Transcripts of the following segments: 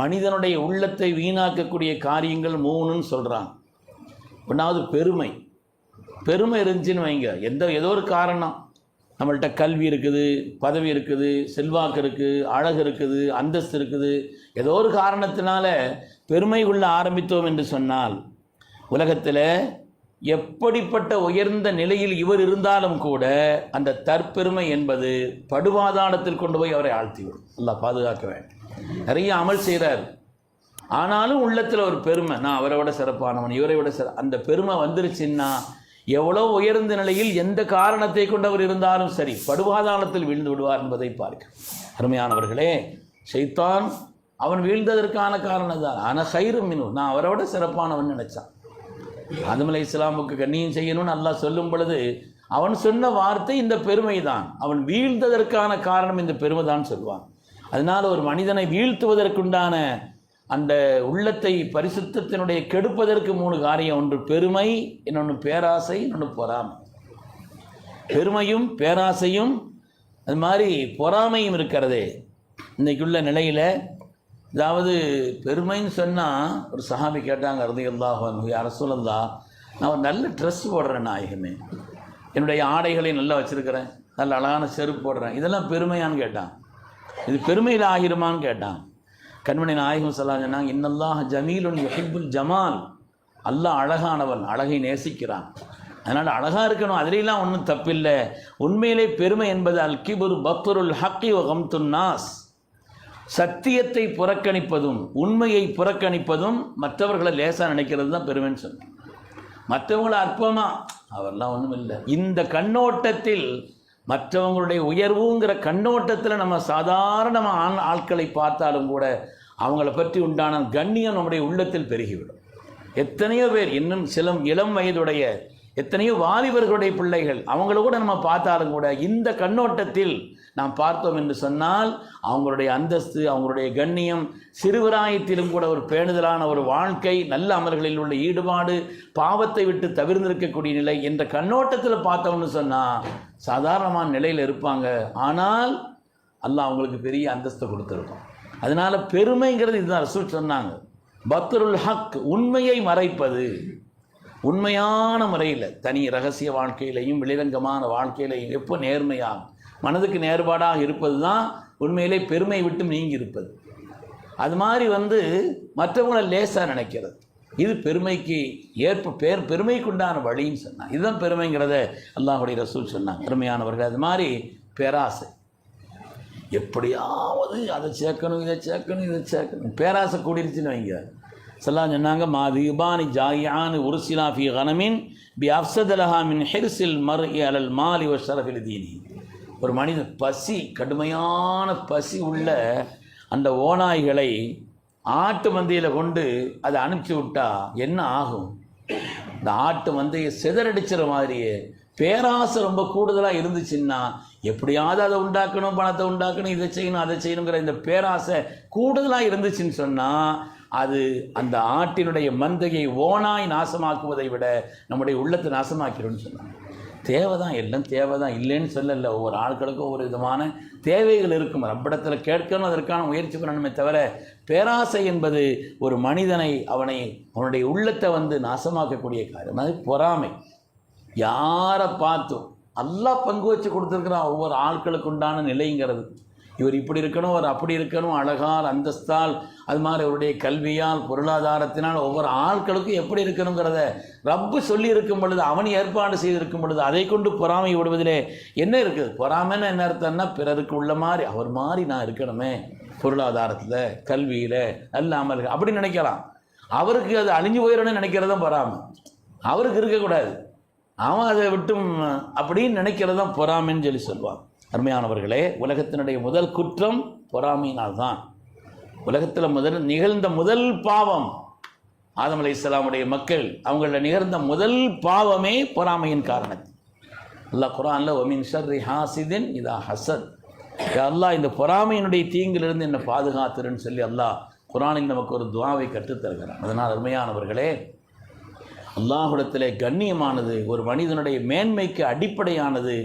மனிதனுடைய உள்ளத்தை வீணாக்கக்கூடிய காரியங்கள் 3ன்னு சொல்கிறாங்க. ஒன்றாவது பெருமை. பெருமை இருந்துச்சுன்னு வைங்க, ஏதோ ஒரு காரணம், நம்மள்கிட்ட கல்வி இருக்குது, பதவி இருக்குது, செல்வாக்கு இருக்குது, அழகு இருக்குது, அந்தஸ்து இருக்குது, ஏதோ ஒரு காரணத்தினால பெருமை கொள்ள ஆரம்பித்தோம் என்று சொன்னால், உலகத்தில் எப்படிப்பட்ட உயர்ந்த நிலையில் இவர் இருந்தாலும் கூட அந்த தற்பெருமை என்பது படுபாதாளத்தில் கொண்டு போய் அவரை ஆழ்த்திவிடும். அல்லாஹ் பாதுகாக்க வேண்டும். நிறைய அமல் செய்கிறார், ஆனாலும் உள்ளத்தில் ஒரு பெருமை, நான் அவரை விட சிறப்பானவன், இவரை விட அந்த பெருமை வந்துருச்சுன்னா எவ்வளோ உயர்ந்த நிலையில் எந்த காரணத்தை கொண்டு அவர் இருந்தாலும் சரி படுபாதாளத்தில் வீழ்ந்து விடுவார் என்பதை பார்க்க. அருமையானவர்களே, ஷைத்தான் அவன் வீழ்ந்ததற்கான காரணம் தான் ஆனால் ஹைரும் மினு, நான் அவரை விட சிறப்பானவன் நினைச்சான். ஆதம் அலைஹிஸ்ஸலாமுக்கு கண்ணியம் செய்யணும்னு அல்லாஹ் சொல்லும் பொழுது அவன் சொன்ன வார்த்தை இந்த பெருமை தான். அவன் வீழ்ந்ததற்கான காரணம் இந்த பெருமை தான் சொல்லுவான். அதனால் ஒரு மனிதனை வீழ்த்துவதற்குண்டான அந்த உள்ளத்தை பரிசுத்தத்தினுடைய கெடுப்பதற்கு 3 காரியம். ஒன்று பெருமை, இன்னொன்று பேராசை, இன்னொன்று பொறாமை. பெருமையும் பேராசையும் அது மாதிரி பொறாமையும் இருக்கிறதே இன்றைக்குள்ள நிலையில். அதாவது பெருமைன்னு சொன்னால், ஒரு சஹாபி கேட்டாங்க ரலியல்லாஹு அன்ஹு, யா ரசூலல்லாஹ், நான் ஒரு நல்ல ட்ரெஸ் போடுறேன் நாயகமே, என்னுடைய ஆடைகளை நல்லா வச்சுருக்கிறேன், நல்ல அழகான செருப்பு போடுறேன், இதெல்லாம் பெருமையான்னு கேட்டான். இது பெருமையில் ஆகிருமான்னு கேட்டான். கண்மணி நாயகம் ஸல்லல்லாஹு அலைஹி வஸல்லம், இன்னல்லாஹ ஜமீலுன் யுஹிப்புல் ஜமால், அல்லாஹ் அழகானவன், அழகை நேசிக்கிறான், அதனால் அழகாக இருக்கணும், அதிலெல்லாம் ஒன்றும் தப்பில்லை. உண்மையிலே பெருமை என்பது அல் கிபுரு பத்ருல் ஹக்கி வ கம்துன் நாஸ், சத்தியத்தை புறக்கணிப்பதும் உண்மையை புறக்கணிப்பதும் மற்றவர்களை லேசாக நினைக்கிறது தான் பெருமைன்னு சொன்னேன். மற்றவங்களை அற்பமா அவரெல்லாம் ஒன்றும் இல்லை, இந்த கண்ணோட்டத்தில் மற்றவங்களுடைய உயர்வுங்கிற கண்ணோட்டத்தில் நம்ம சாதாரணமான ஆட்களை பார்த்தாலும் கூட அவங்கள பற்றி உண்டான கண்ணியம் நம்முடைய உள்ளத்தில் பெருகிவிடும். எத்தனையோ பேர், இன்னும் சில இளம் வயதுடைய எத்தனையோ வாலிபர்களுடைய பிள்ளைகள், அவங்கள கூட நம்ம பார்த்தாலும் கூட இந்த கண்ணோட்டத்தில் நாம் பார்த்தோம் என்று சொன்னால் அவங்களுடைய அந்தஸ்து, அவங்களுடைய கண்ணியம், சிறுவராயத்திலும் கூட ஒரு பேணுதலான ஒரு வாழ்க்கை, நல்ல அமல்களில் உள்ள ஈடுபாடு, பாவத்தை விட்டு தவிர்ந்திருக்கக்கூடிய நிலை என்ற கண்ணோட்டத்தில் பார்த்தோம்னு சொன்னால் சாதாரணமான நிலையில் இருப்பாங்க. ஆனால் அல்லாஹ் அவங்களுக்கு பெரிய அந்தஸ்தை கொடுத்துருக்கோம். அதனால் பெருமைங்கிறது இதுதான். ரசூல் சொன்னாங்க, பத்ருல் ஹக், உண்மையை மறைப்பது. உண்மையான முறையில் தனி ரகசிய வாழ்க்கையிலையும் வெளிரங்கமான வாழ்க்கையிலையும் எப்போ நேர்மையாக மனதுக்கு நேர்பாடாக இருப்பது தான் உண்மையிலே பெருமை விட்டு நீங்கி இருப்பது. அது மாதிரி மற்றவங்களை லேசாக நினைக்கிறது, இது பெருமைக்கு பெருமைக்குண்டான வழின்னு சொன்னாங்க. இதுதான் பெருமைங்கிறத அல்லாஹுடைய ரசூல் சொன்னாங்க. பெருமையானவர்கள். அது மாதிரி பேராசை, எப்படியாவது அதை சேர்க்கணும், இதை சேர்க்கணும், இதை சேர்க்கணும், பேராசை கூடிருச்சுன்னு வைங்க. ஸல்லல்லாஹு சொன்னாங்க, மாதிபானி ஜாயியானு உருசிலா ஃபி கனமின் பி அஃப்ஸதலஹா மின் ஹிர்ஸில் மர்இ அலல் மாலி வ ஷரஃபில் தீனி. ஒரு மனிதன் பசி, கடுமையான பசி உள்ள அந்த ஓநாய்களை ஆட்டு மந்தையில் கொண்டு அதை அனுப்பிச்சி விட்டா என்ன ஆகும்? இந்த ஆட்டு மந்தையை சிதறடிச்சிற மாதிரியே பேராசை ரொம்ப கூடுதலாக இருந்துச்சுன்னா, எப்படியாவது அதை உண்டாக்கணும், பணத்தை உண்டாக்கணும், இதை செய்யணும், அதை செய்யணுங்கிற இந்த பேராசை கூடுதலாக இருந்துச்சுன்னு சொன்னால் அது அந்த ஆட்டினுடைய மந்தையை ஓனாய் நாசமாக்குவதை விட நம்முடைய உள்ளத்தை நாசமாக்கிடும்னு சொன்னாங்க. தேவைதான், எல்லாம் தேவைதான், இல்லைன்னு சொல்லலை. ஒவ்வொரு ஆட்களுக்கும் ஒவ்வொரு விதமான தேவைகள் இருக்கும். ரப்பிடத்தில் கேட்கணும், அதற்கான முயற்சி பண்ணணுமே தவிர பேராசை என்பது ஒரு மனிதனை அவனுடைய உள்ளத்தை நாசமாக்கக்கூடிய காரியம். அது பொறாமை. யாரை பார்த்தும் அல்லாஹ் பங்கு வச்சு கொடுத்துருக்குறான் ஒவ்வொரு ஆட்களுக்கு உண்டான நிலைங்கிறது. இவர் இப்படி இருக்கணும், அவர் அப்படி இருக்கணும், அழகால், அந்தஸ்தால், அது மாதிரி அவருடைய கல்வியால், பொருளாதாரத்தினால் ஒவ்வொரு ஆட்களுக்கும் எப்படி இருக்கணுங்கிறத ரப்பு சொல்லி இருக்கும் பொழுது, அவன் ஏற்பாடு செய்திருக்கும் பொழுது அதை கொண்டு பொறாமை விடுவதிலே என்ன இருக்குது? பொறாமைன்னு என்ன அர்த்தம்னா, பிறருக்கு உள்ள மாதிரி அவர் மாதிரி நான் இருக்கணுமே, பொருளாதாரத்தில், கல்வியில், நல்ல அமல்கள் அப்படி நினைக்கலாம். அவருக்கு அது அழிஞ்சு போயிடணும்னு நினைக்கிறதான் பொறாமை. அவருக்கு இருக்கக்கூடாது, அவன் அதை விட்டும் அப்படின்னு நினைக்கிறது தான் பொறாமைன்னு சொல்லி சொல்லுவான். அருமையானவர்களே, உலகத்தினுடைய முதல் குற்றம் பொறாமையினால்தான். உலகத்தில் நிகழ்ந்த முதல் பாவம் ஆதம் அலைஹிஸ்ஸலாமுடைய மக்கள் அவங்கள நிகழ்ந்த முதல் பாவமே பொறாமையின் காரணத்தில். அல்லாஹ் குர்ஆன்ல வமின் ஷர்ரி ஹாசிதின் இதா ஹசத், அல்லாஹ் இந்த பொறாமையினுடைய தீங்கிலிருந்து என்னை பாதுகாத்துருன்னு சொல்லி அல்லாஹ் குர்ஆனில் நமக்கு ஒரு துஆவை கற்றுத்தருகிறான். அதனால் அருமையானவர்களே, அல்லாஹ்விடத்திலே கண்ணியமானது, ஒரு மனிதனுடைய மேன்மைக்கு அடிப்படையானது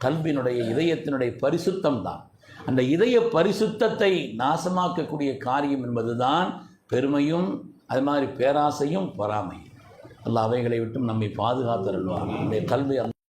கல்பினுடைய, இதயத்தினுடைய பரிசுத்தம் தான். அந்த இதய பரிசுத்தத்தை நாசமாக்கக்கூடிய காரியம் என்பதுதான் பெருமையும் அது மாதிரி பேராசையும் பொறாமையும். அல்லாஹ் அவைகளை விட்டும் நம்மை பாதுகாத்தருள்வார். நம்முடைய கல்வி